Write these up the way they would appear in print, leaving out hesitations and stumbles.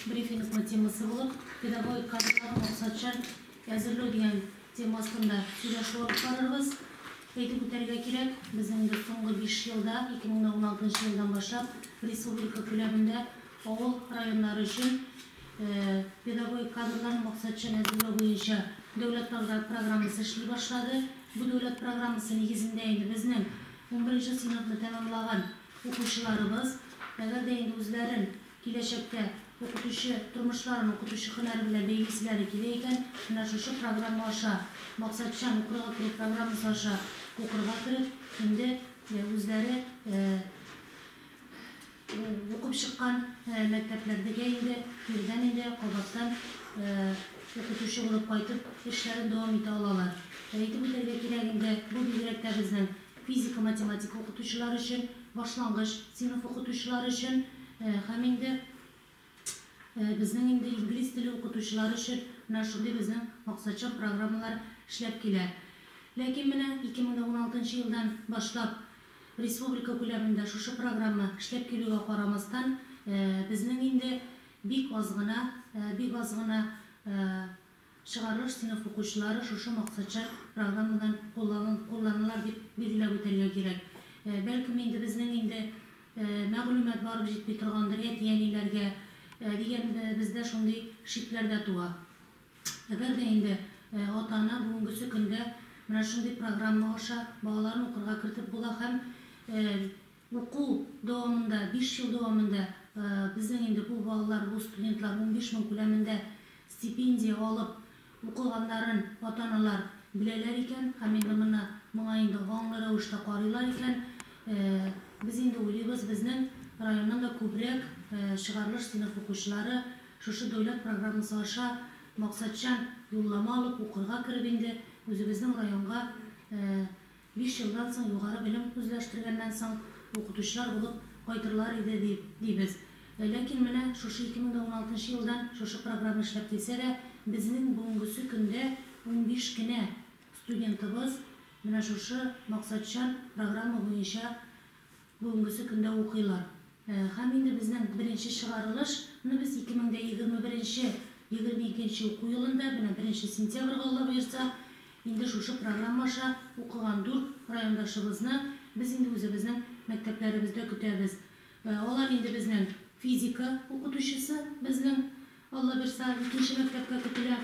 брифингның темасы болып, педагогик кадрларын мақсатчан әзірлеу деген тема астында сөйлесіп алып барырбыз. Әйтеп өтәргә кирәк, безнең соңгы 5 елда, 2016 елдан башлап, республика күләмендә авыл районнары өчен педагогик кадрларын мақсатчан әзірлеу буенча дәүләт программасы эшли башлады. Бу дәүләт программасы нигезендә инде безнең 11-нче сыйныфны тәмамлаган укучыларыбыз, әгәр дә инде үзләрен киләчәктә укытучы тормышларын укытучы һөнәре белән бәйлиселәре килә икән, менә шушы программа аша мақсатчан укырга керү программасы аша укырга кереп, инде үзләре укып чыккан мәктәпләрдәге инде бердән инде кабаттан укытучы булып кайтып эшләрен дәвам итә алалар. Әйтеп үтәргә кирәк инде, бу бигрәк тә безнең физика, математика укытучылары өчен, башлангыч сыйныф укытучылары өчен һәм инде безнең инде инглиз теле укытучылары өчен менә шундый безнең мақсатчан программалар эшләп килә. Ләкин менә 2016 елдан башлап республика күләмендә шушы программа эшләп килүгә карамастан, безнең инде бик аз гына чыгарылыш сыйныф укучылары шушы мақсатчан программадан кулланылар дип билгеләп үтәргә кирәк. Бәлкем инде безнең инде мәгълүмат барып җитми торгандыр әти-әниләргә дигән бездә шундый шикләр дә туа. Әгәр дә инде ата-ана бүгенге көндә менә шундый программа аша балаларын укырга кертеп була һәм уку дәвамында, 5 ел дәвамында безнең инде бу балалар, бу студентлар 15 мең күләмендә стипендия алып укыганнарын ата-аналар беләләр икән, һәм инде моңа инде аңлы рәвештә карыйлар икән, без инде уйлыйбыз, безнең районнан да күбрәк чыгарылыш сыйныф укучылары шушы дәүләт программасы аша мақсатчан юллама алып укырга кереп инде үзебезнең районга 5 елдан соң югары белем үзләштергәннән соң укытучылар булып кайтырлар иде дибез. Ләкин менә шушы 2016 елдан шушы программа эшләп килсә дә, безнең бүгенге көндә 15 кенә студентыбыз менә шушы мақсатчан программа буенча бүгенге көндә укыйлар. Һәм инде безнең беренче чыгарылышны без 2021-22 уку елында, менә 1 сентябрьгә Алла боерса, инде шушы программа аша укыган 4 райондашыбызны без инде үзебезнең мәктәпләребездә көтәбез. Алар инде безнең физика укытучысы, безнең Алла боерса 2нче мәктәпкә көтелә.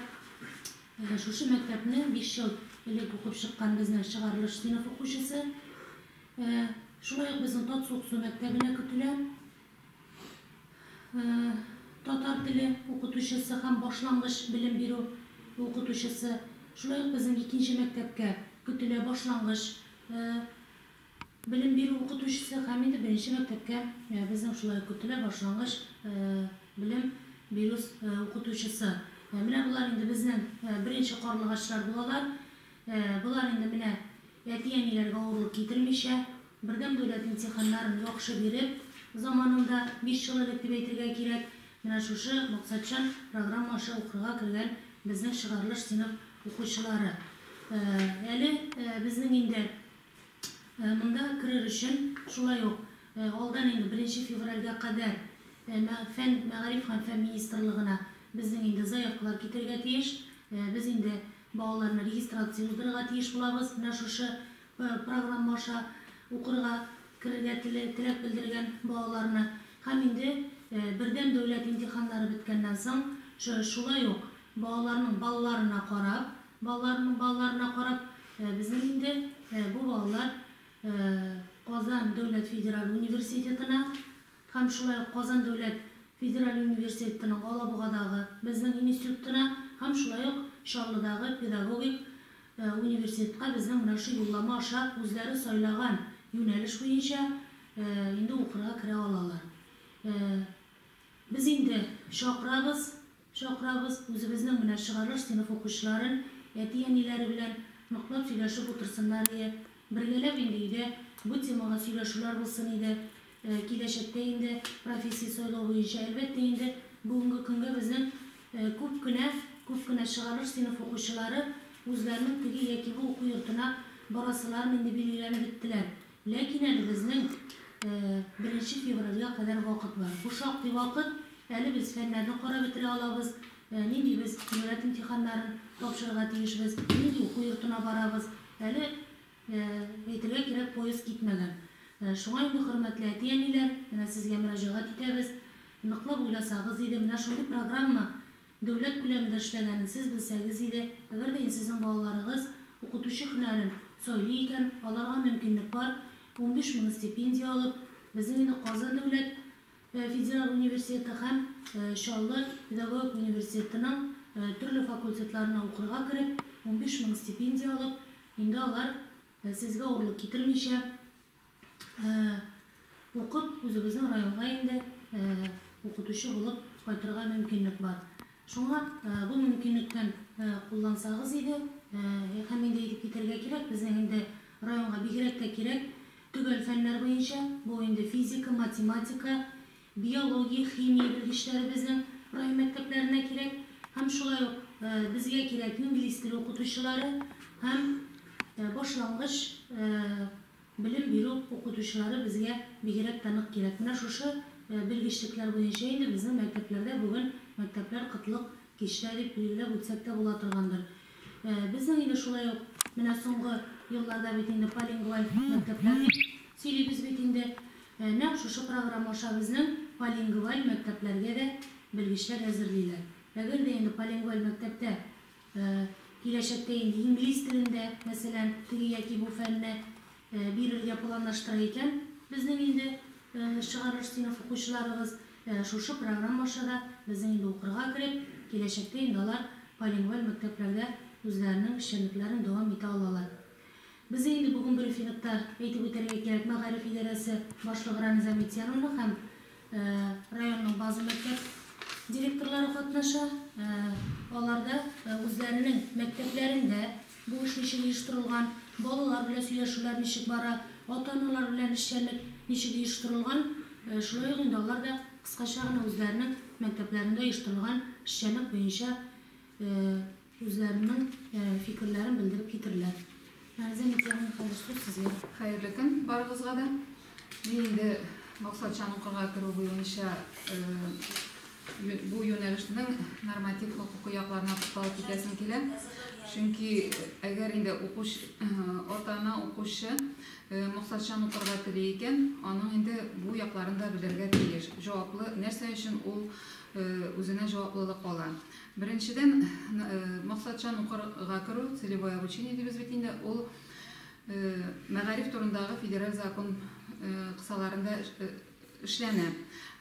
Шушы мәктәпне 5 ел элек укып чыккан безнең чыгарылыш сыйныф укучысы. Шулай ук безнең Татсуксу мәктәбенә көтелә. Татар теле укытучысы һәм башлангыч белем бирү укытучысы. Шулай ук безнең 2нче мәктәпкә көтелә башлангыч белем бирү укытучысы һәм инде 1нче мәктәпкә безнең шулай көтелә башлангыч белем бирү укытучысы. Менә булар инде безнең беренче карлыгачлар булалар. Булар инде менә әти-әниләргә авырлык китермичә, бердәм дәүләт имтиханнарын яхшы биреп, заманында 5 ел элек дип әйтергә кирәк, менә шушы мақсатчан программа аша укырга кергән безнең чыгарылыш сыйныф укучылары. Әле безнең инде монда керер өчен шулай ук алдан инде 1 февральгә кадәр фән, мәгариф һәм фән министрлыгына безнең инде заявкалар китергә тиеш. Без инде балаларны регистрация уздырырга тиеш булабыз. Менә шушы программа аша укырга керергә теләк белдергән балаларны. Һәм инде бердәм дәүләт имтиханнары беткәннән соң шулай ук балаларның балаларына карап безнең инде бу балалар Казан дәүләт федераль университетына һәм шулай ук Казан дәүләт федераль университетының Алабугадагы безнең институтына һәм шулай ук Чаллыдагы педагогик университетка безнең менә шу юллама аша үзләре сайлаган юнәлеш буенча инде укырга керә алалар. Без инде чакырабыз үзебезнең менә чыгарылыш сыйныф укучыларын әти-әниләре белән ныклап сөйләшеп утырсыннар иде. Бергәләп инде бу темага сөйләшүләр булсын иде. Киләчәктә инде профессия сайлау буенча әлбәттә инде бүгенге көнгә безнең күп кенә чыгарылыш сыйныф укучылары үзләренең теге яки бу уку йортына барасыларын инде билгеләнеп беттеләр. Ләкин әле безнең 1 февральгә кадәр вакыт бар. Бу шактый вакыт Әле без фәннәрне карап бетерә алабыз, нинди без дәүләт имтиханнарын тапшырырга тиешбез, нинди уку йортына барабыз. Әле әйтергә кирәк, поезд китмәгән. Шуңа инде хөрмәтле әти-әниләр, менә сезгә мөрәҗәгать итәбез. Ныклап уйласагыз иде, менә шундый программа дәүләт күләмендә эшләгәнен сез белсәгез иде, әгәр дә сезнең балаларыгыз укытучы һөнәрен сайлый икән, аларга мөмкинлек бар, 15 мең стипендия алып, безнең инде Казан дәүләт федераль университеты һәм Чаллы педагогик университетының төрле факультетларына укырга кереп, 15 мең стипендия алып, инде алар сезгә авырлык китермичә укып, үзебезнең районга инде укытучы булып кайтырга мөмкинлек бар. Шуңа бу мөмкинлектән куллансагыз иде, һәм инде әйтеп китәргә кирәк, безнең инде районга бигрәк тә кирәк төгәл фәннәр буенча, бу инде физика, математика, биология, химия белгечләре безнең район мәктәпләренә кирәк, һәм шулай ук безгә кирәк инглиз теле укытучылары һәм башлангыч белем бирү укытучылары безгә бигрәк тә нык кирәк. Менә шушы белгечлекләр буенча инде безнең мәктәпләрдә бүген мәктәпләр кытлык кичтә дип билгеләп үтсәк тә була торгандыр. Безнең инде шулай ук менә соңгы елларда бит инде полингваль мәктәпләр дип сөйлибез бит инде. Нәкъ шушы программа аша безнең полингваль мәктәпләргә дә белгечләр әзерлиләр. Әгәр дә инде полингваль мәктәптә киләчәктә инде инглиз телендә, мәсәлән, теге яки бу фәнне бирергә планлаштыра икән, безнең инде чыгарыш сыйныф укучыларыбыз шушы программа аша да безнең инде укырга кереп, киләчәктә инде алар полингваль мәктәпләрдә үзләренең эшчәнлекләрен дәвам итә алалар. Без инде бүген брифингта әйтеп үтәргә кирәк, Мәгариф идарәсе башлыгы Рамиза Митянова һәм районның база мәктәп директорлары катнаша. Аларда үзләренең мәктәпләрендә бу эш ничек оештырылган, балалар белән сөйләшүләр ничек бара, ата-аналар белән эшчәнлек ничек оештырылган, шулай ук инде алар да кыскача гына үзләренең мәктәпләрендә оештырылган эшчәнлек буенча үзләренең фикерләрен белдереп китерләр. Хәерле көн барыгызга да. Мин инде максатчан укырга керү буенча бу юнәлешнең норматив хокукый якларына тукталып китәсем килә. Чөнки әгәр инде ата-ана укучы максатчан укырга тели икән, аның инде бу якларын да белергә тиеш. Җаваплы нәрсә өчен ул үзенә җаваплылык ала. Беренчедән, максатчан укырга керү, целевое обучение дибез бит инде, ул мәгариф турындагы федераль закон кысаларында эшләнә.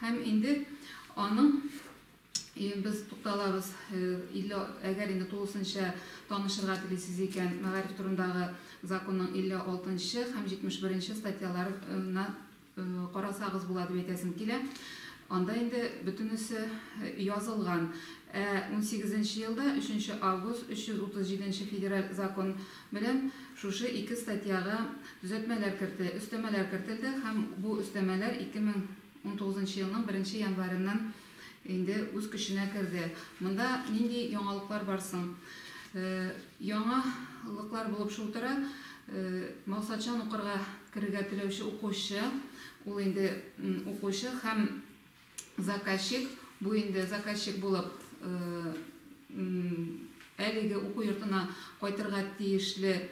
Һәм инде аның без тукталабыз, әгәр инде тулысынча танышырга телисез икән, мәгариф турындагы законның 56-нчы һәм 71-нче статьяларына карасагыз була дип әйтәсем килә. Анда инде бөтенесе язылган. 18-нче елда 3 август 337-нче федераль закон белән шушы 2 статьяга төзәтмәләр кертелде, өстәмәләр кертелде һәм бу өстәмәләр 2019 елның 1 январыннан инде үз көченә керде. Монда нинди яңалыклар барсын? Яңалыклар булып шул тора, максатчан укырга керергә теләүче укучы, ул инде укучы һәм заказчик, бу инде заказчик булып әлеге уку йортына кайтырга тиешле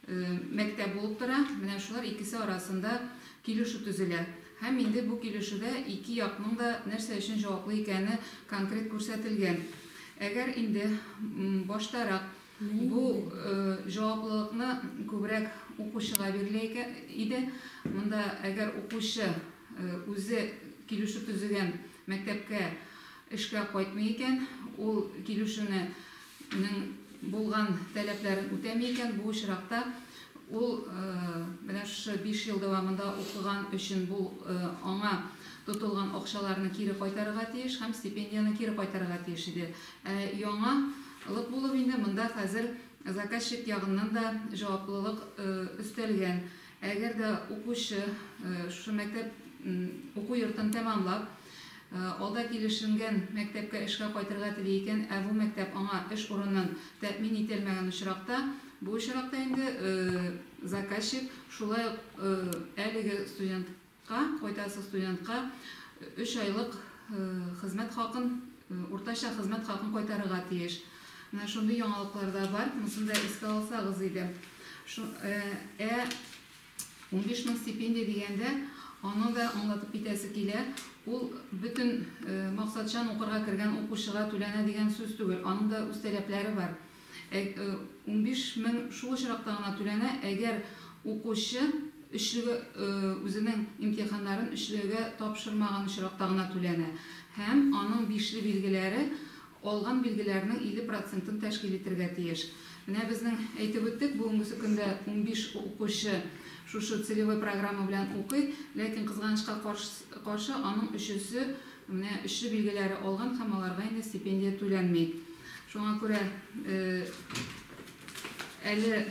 мәктәп булып тора. Менә шулар икесе арасында килешү төзелә. Һәм инде бу килешүдә ике якның да нәрсә өчен җаваплы икәне конкрет күрсәтелгән. Әгәр инде баштарак бу җаваплылыкны күбрәк укучыга бирелә иде, монда әгәр укучы үзе килешү төзегән мәктәпкә эшкә кайтмый икән, ул килешүнең булган таләпләрен үтәмий икән, бу очракта ул менә шушы 5 ел дәвамында укыган өчен бу аңа тотылган акчаларны кире кайтарырга тиеш һәм стипендияны кире кайтарырга тиеш иде. Яңалык булып инде монда хәзер заказчик ягыннан да җаваплылык өстәлгән. Әгәр дә укучы шушы мәктәп уку йортын тәмамлап, алда килешенгән мәктәпкә эшкә кайтырга тели икән, бу мәктәп аңа эш урынын тәэмин ителмәгән очракта, бу очракта инде заказчик шулай әлеге студентка, кайтасы студентка 3 айлык хезмәт хакын, уртача хезмәт хакын кайтарырга тиеш. Менә шундый яңалыклар да бар. Монысын да искә алсагыз иде. 15 мең стипендия дигәндә, аны да аңлатып китәсе килә. Ул бөтен максатчан укырга кергән укучыга түләнә дигән сүз түгел. Аның да үз таләпләре бар. 15 мең шул очракта гына түләнә, әгәр укучы үзенең имтиханнарын эшләүгә тапшырмаган очракта гына түләнә. Һәм аның бишле билгеләре алган билгеләрнең 50%-ын тәшкил итәргә тиеш. Менә безнең әйтеп үттек, бүгенге көндә 15 укучы шушы целевой программа белән укый, ләкин кызганычка каршы аның өчесе менә эшле билгеләре алган һәм аларга инде стипендия түләнми. Шуңа күрә әле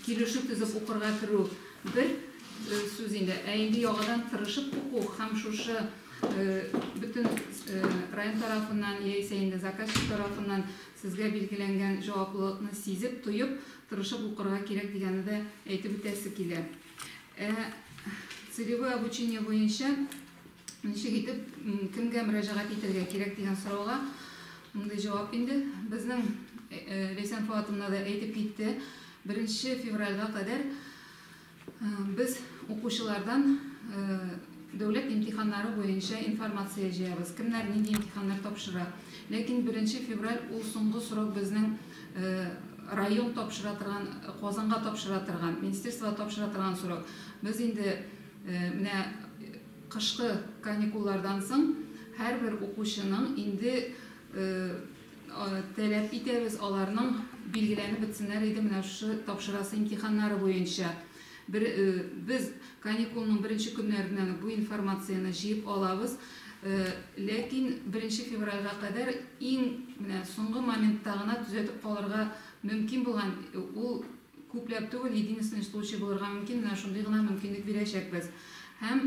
килешү төзеп укырга керү бер сүз инде, инде ягадан тырышып уку һәм шушы bütün район тарафından яисә инде заказчик тарафından сезгә билгеләнгән җаваплылыкны сизеп, туеп, тырышып укырга кирәк дигәнне дә әйтеп үтәсе килә. Целевое обучение буенча ничек итеп кемгә мөрәҗәгать итәргә кирәк дигән сорауга мондый җавап инде безнең Ләйсән Фатымна да әйтеп китте. 1 февральгә кадәр без укучылардан дәүләт имтиханнары буенча информация җыябыз. Кемнәр нинди имтиханнар тапшыра. Ләкин 1 февраль ул соңгы срок безнең район тапшыра торган, Казанга тапшыра торган, министерство тапшыра торган срок. Без инде менә кышкы каникуллардан соң һәрбер укучының инде таләп итәбез аларның билгеләнеп бетсеннәр иде менә шушы тапшырасы имтиханнары буенча. Biz каникулның 1 көннәреннән бу информацияны җыеп алабыз. Ләкин 1 февральгә кадәр иң менә соңгы моментта гына төзәтеп калырга мөмкин булган, ул күпләп түгел, единственный случай булырга мөмкин, менә шундый гына мөмкинлек бирәчәкбез. Һәм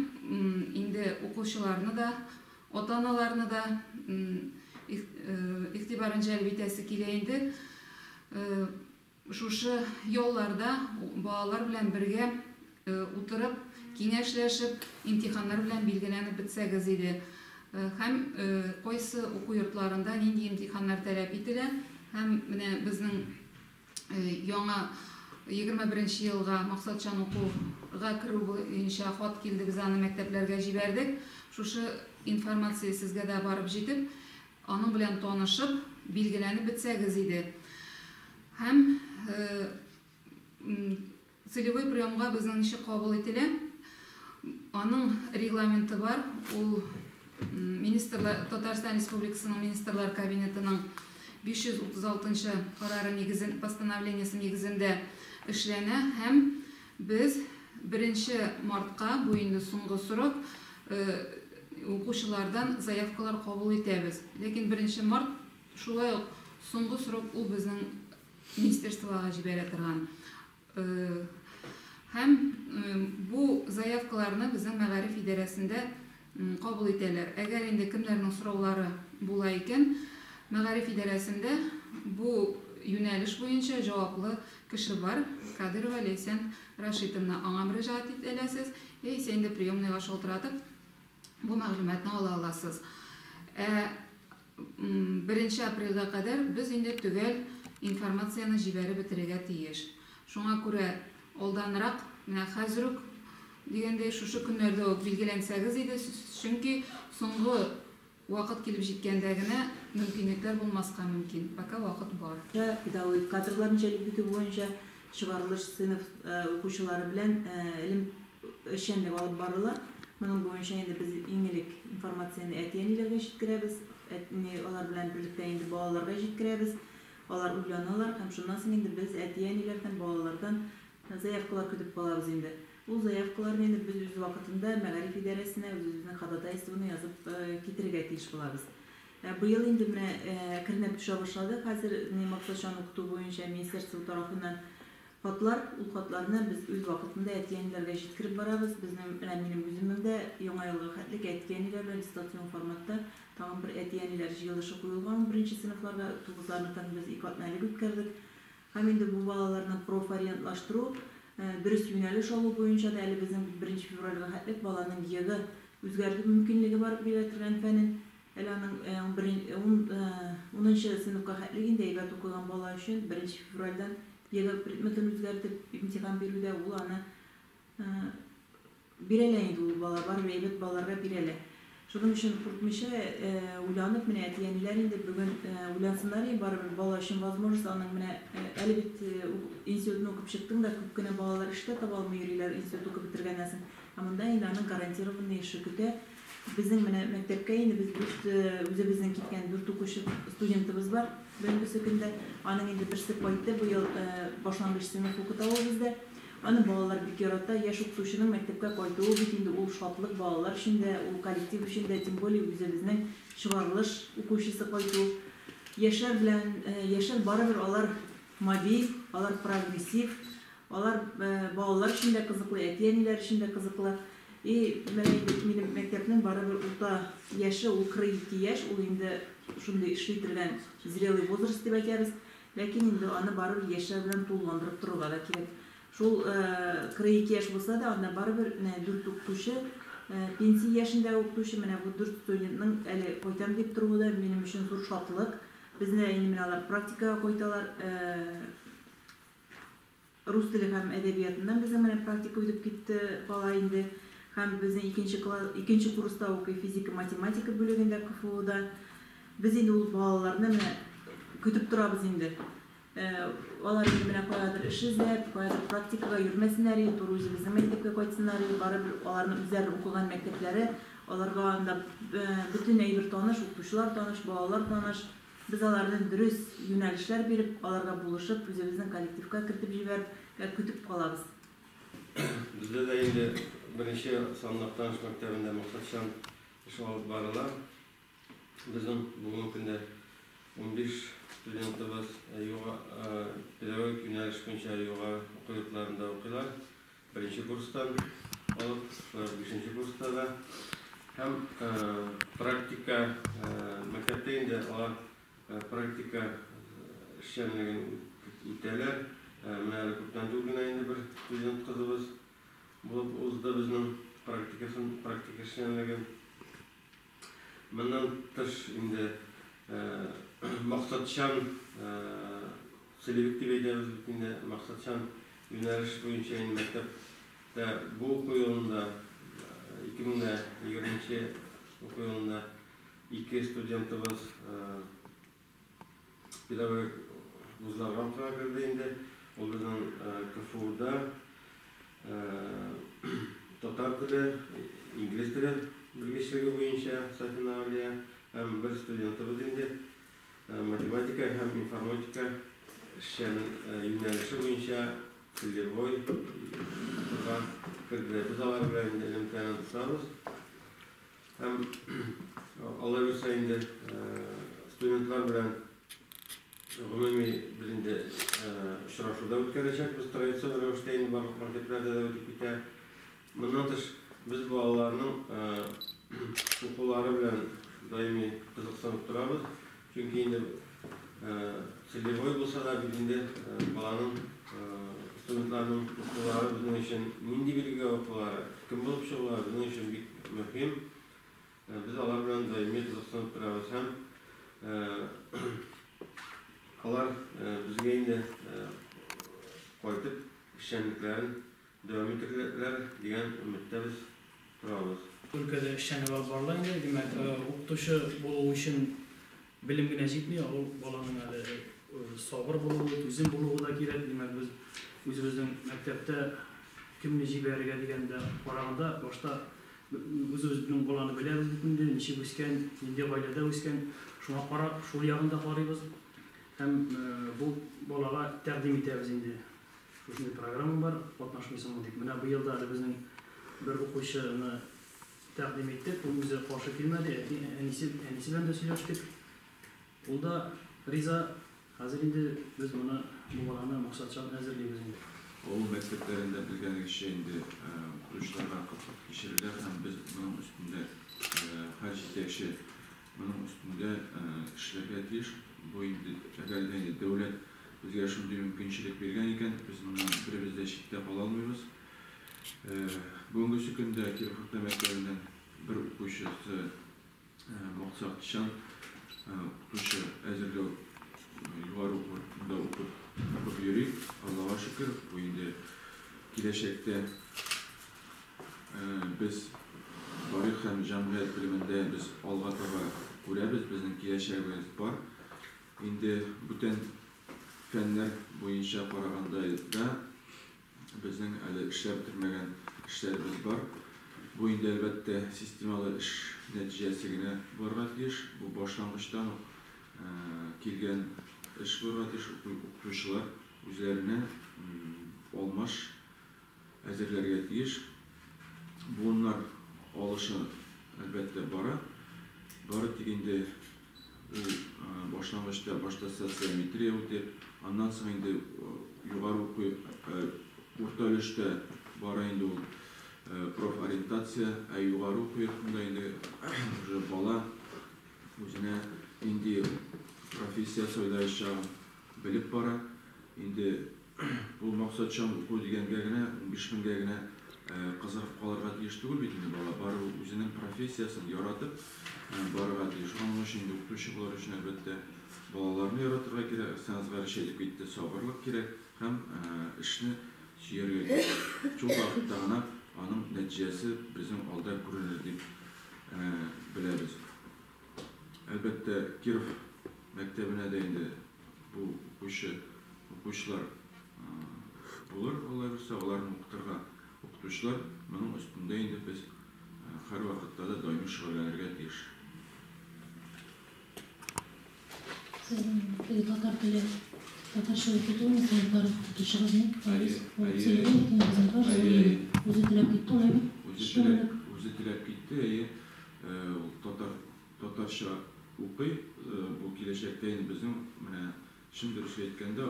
инде укучыларны да, ата-аналарны да игътибарын җәлеп итәсе килә инде. Шушы ялларда балалар белән бергә утырып, киңәшләшеп, имтиханнар белән билгеләнеп бетсәгез иде. Һәм кайсы уку йортларында нинди имтиханнар таләп ителә, һәм менә безнең яңа 21 елга максатчан укуга керү буенча хат килде, без аны мәктәпләргә җибәрдек. Шушы информация сезгә дә барып җитеп, аның белән танышып, билгеләнеп бетсәгез иде. Һәм целевой приемга безнең ничек кабул ителә? Аның регламенты бар. Ул Татарстан Республикасының министрлар кабинетының 536 карары нигезен постановлениесе нигезендә эшләнә һәм без 1 мартка бу инде соңгы срок укучылардан заявкалар кабул итәбез. Ләкин 1 март шулай ук соңгы срок ул безнең министерствога җибәрә торган. Һәм бу заявкаларны безнең мәгариф идарәсендә кабул итәләр. Әгәр инде кемнәрнең сораулары була икән, мәгариф идарәсендә бу юнәлеш буенча җаваплы кеше бар, Кадырова Ләйсән Рашитовна. Аңа мөрәҗәгать итәләсез, яисә инде приемныйга шалтыратып бу мәгълүматны ала аласыз. 1 апрельгә кадәр без инде төгәл информацияны җибәреп бетерергә тиеш. Шуңа күрә алданрак, менә хәзер үк дигәндәй шушы көннәрдә үк билгеләнсәгез иде, чөнки соңгы вакыт килеп җиткәндә генә мөмкинлекләр булмаска мөмкин. Пока вакыт бар. Педагогик кадрларны җәлеп итү буенча чыгарылыш сыйныф укучылары белән илем эшчәнлек алып барыла. Моның буенча инде без иң элек информацияны әти-әниләргә җиткерәбез. Алар белән берлектә инде балаларга җиткерәбез. Алар уйланалар һәм шуннан соң инде без әти-әниләрдән, балалардан заявкалар көтеп калабыз инде. Ул заявкаларны инде без үз вакытында мәгариф идарәсенә үзебезнең ходатайствоны язып китерергә тиеш булабыз. Быел инде менә кирнәп төшә башлады. Хәзер максатчан укыту буенча министерство тарафыннан хатлар, ул хатларны без үз вакытында әти-әниләргә җиткереп барабыз. Безнең минем үземнең дә яңа елга хәтлек әти-әниләр белән дистанцион форматта тагын бер әти-әниләр җыелышы куелган. 1 сыйныфларга 9-ларны без 2 атналық үткәрдек. Һәм инде бу балаларны профориентлаштыру, дөрес юнәлеш алу буенча да әле безнең 1 февральгә хәтлек баланың йыгы özgärtip mümkinligi bar biletirgen fenin elanın 10-nji sınıfka hatliginde eýbat okugan bala üçin 1 fevraldan ýa-da predmetini özgärtip imtihan berýärde ul ana bireleýdi ul bala bar we eýbat balarga birele. Şunun üçin Kurtmyşa ulanyp mine etiýenler indi bugün ulansınlar bar bir bala üçin возможность anyň mine elbet institutunu okup çykdyň da köpkene balalar işte tapa almay ýürýärler institut okup bitirgenäsin. Amanda indi anyň garantированы işi küte. Bizim mine mektepke indi biz özübizden kitken 4 okuşy studentimiz bar. Bölümde sökünde anyň indi bir sep aýtdy bu ýyl başlangyç sınıf okutaly bizde. Ana balalar bik ýaratda ýaş okutuşynyň mektepke goýdugy bit indi ul şatlyk balalar şinde ul kollektiv şinde tim bolýa özübizden çygarylış okuşysy goýdu. Ýaşlar bilen ýaşlar barabir alar mobil, alar progressiv, alar balalar şinde kızykly, etiýenler şinde kızykly. Benim mektepnin barabir ulta ýaşy ul 42 ýaş, ul indi şunday işleýtirgen zrelый возраст diп aýtýarys. Lekin indi any barabir ýaşlar bilen tullandyryp durýarlar kerek. Şol 42 ýaş bolsa da anda barabir 4 okutuşy, pensiýa ýaşynda okutuşy mene bu 4 studentniň eli goýtam diп durýarda benim üçin zor şatlyk. Bizde indi alar praktikaga goýtalar. Rus dili hem edebiyatından bizim mene praktika ödüp gitdi bala indi. Hem bizim ikinci kursta okuy fizika, matematika bölümünde KFU'da. Biz indi ul balalarını kütüp durabız indi. Olar indi mene koyadır iş izlep, koyadır praktikaga yürmesinler, turuzi bizim mektepke koytsinler, barabir olaryň üzeri okugan mektepleri, olarga anda bütün eýbir tanış, okutuşlar tanış, balalar tanış. Biz alardan dürüs ýönelişler berip, alarga buluşup, özübizden kollektivka kiritip jiberip, kütüp kalabız. Bizde de indi birinci sanlyk tanış mektebinde maksatçan iş alıp baralar. Bizim bugünkü günde 15 studentimiz pedagogik ýöneliş boýunça ýogary okuw ýurtlarynda okuýlar. Birinci kursdan alıp 5-nji kursda da hem praktika mektepde indi alar praktika işlemlegini üteler. Mene köpden duguna indi bir student kızыбыз bulup uzda bizning praktika işlemlegin. Mendan tış indi maksatçan selektiv ederiz indi maksatçan ýöneliş boýunça indi mektepde bu okuw ýylynda 2020-nji okuw ýylynda 2 studentimiz pedagogik wuzlarga kirdi indi. Ol bizning KFU'da tatar dili, ingliz dili bilgiçligi boýunça satynalya hem bir studentimiz indi matematika hem informatika işlerinin ýönelişi boýunça Tilboy kirdi. Biz alar bilen imtihan tutabız. Hem Allah berse indi studentlar bilen umumy birinde uçraşuwda ötkerecek. Biz tradisiýal rewişde indi barlyk makteplerde de ötüp gitär. Mundan tyş biz bu balalarnyň okuwlary bilen daimy kızyksynyp durabız. Çünki indi Tilboy bolsa da birinde balanyň studentlarnyň okuwlary bizim üçin nindi bilgi okuwlary kim bolup çygar bizim üçin bik möhim. Biz alar bilen daimy kızyksynyp durabız. Hem alar bizge indi koytup işçiliklerin devam ettirirler diyen ümitde biz turabız. Ülkede işçilik barlayınca demek okutuşu buluğu için bilim güne jitmiyor. O balanın sabır buluğu, tüzüm buluğu da gerek. Demek biz özümüzün mektepte kimini jiberge degende baraganda başta özümüzün balanı bileriz bütünde, nişi ösken, ninde gaýlada ösken, şuna qarap, şol ýagynda garaýbız. Hem bu balaga täqdim etebiz indi. Şunday programma bar, gatnaşmasyň diýip. Mene bu ýylda bizning bir okuwçyny täqdim etdik. Bu bize garşy kelmedi. Enisi bilen de söýleşdik. Unda Riza hazır indi biz muny bu balany maksatçan äzirleýiz indi. O mekteplerinde bilgenlik işe indi kuruluşlarına kişiler hem biz bunun üstünde hacı tekşi bunun üstünde işleýär. Bu indi devlet bizge şunday mümkinçilik bergen eken biz bundan biribizde şikde kala almıyoruz. Bugünkü günde Kirkukda mektebinden bir okuyucusu maksatçan okuyucu ezerli yuvarı okulda okup yürüyüp Allah'a şükür bu indi gelecekte biz tarih hem cemiyet biliminde biz alğa tabi görəbiz, bizim geleceğimiz var. Indi bütün fenler boyunca qaraganda da bizning hali ishlab bitirmagan ishlarimiz bor. Bu indi albatta sistemalı ish natijasigina borga tegish. Bu boshlang'ich kelgan ish borga tegish. O'qituvchilar o'zlarini olmash hozirlarga tegish. Bunlar olishi albatta bora deganda boshlang'ich boshda sotsiometriya o'tib, ondan so'ng endi yuqori o'quv o'rta o'lishda bora endi u proforientatsiya, yuqori o'quv yurtida endi bola o'zini endi professiya saylashi bilib bora. Endi bu maqsadchan o'quv degangagina 15 mingagina qiziqib qolarga tegishli bo'lmaydi. Bola bor o'zining professiyasini yaratib borga tegish. Onun için de o'qituvchilar uchun albatta bolalarni yaratishga kerak, san'atga shaylik bitta sabrlik kerak, ham ishni suyarga kerak. Çok vaqtda onun natijasi bizim olda ko'rinadi deb bilamiz. Albatta Kirov maktabida endi bu o'quvchilar bo'lar, ularni o'qituvchilar buning ustida endi biz har vaqtda da doimiy shug'ullanishga tegish. Sizin Tatar tili, Tatarcha o'qituvingiz tarix o'qituvchingiz mi? O'zi tilab ketdi, ulaymi? O'zi tilab ketdi, Tatarcha o'qiy, bu kelajakda endi bizning mana shim durust aytganda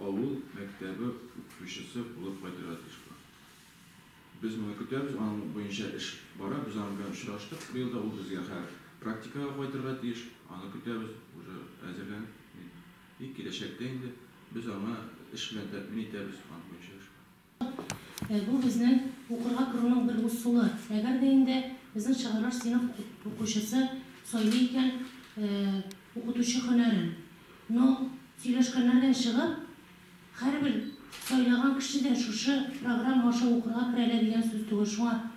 avul maktabi o'qituvchisi bo'lib qaytaradi. Biz buni kutamiz, onun bo'yicha ish bor, biz onun bilan uchrashdik. Bu yilda u bizga har praktikaga qaytarib deyish, onu kutamiz, уже hozirlanib. Kelajakda endi biz ona ish bilan ta'min etamiz, onun bo'yicha. Bu bizning o'qirga kiruning bir usuli. Agar endi bizning chaqirish sinf o'quvchisi so'ylayotgan o'qituvchi hunarin, söylashganlardan chiqib, har bir söyleyen kişiden şu program başa okurga kirelediğin söz tügü şuna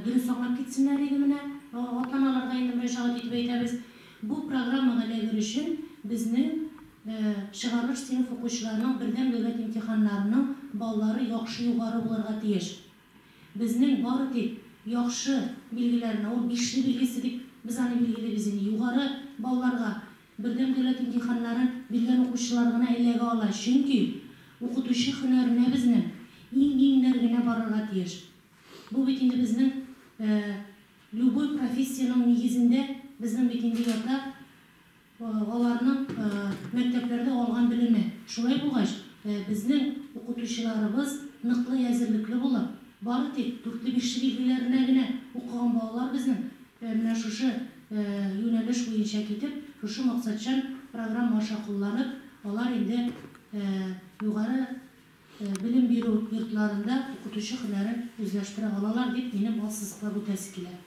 dürüst anlap gitsinler edimine atanalarga indi meşahat etip eytemiz. Bu programma girişin bizning çıgarış sinif o'quvchilarının birden davlat imtihonlarining ballari yaxshi yuqori bo'larga tegish. Bizning bari tek yaxshi bilgilerini, o 5'li bilgisi deb biz ani bilgide bizim yuqori ballarga birden davlat imtihonlarini bilgan o'quvchilarga elga oladi. Chunki o'qituvchi hunarine bizning eng-englargina borarga tegish. Bu bitinde bizning любой professiyaning negizinde bizning bitinde yota olarning maktablarda olgan bilimi. Shulay bo'lgach, bizning o'qituvchilarimiz niqli hozirlikli bo'lib, bari tek 4'li 5'li bilgilarini o'qigan bolalar bizning mana shu yo'nalish bo'yicha ketib, shu maqsadchan programma qo'llanib, ular endi yuqori bilim beru yurtlarında o'qituvchi hunarini o'zlashtira olalar deb meni bu tasdiqlab o'tasi keladi.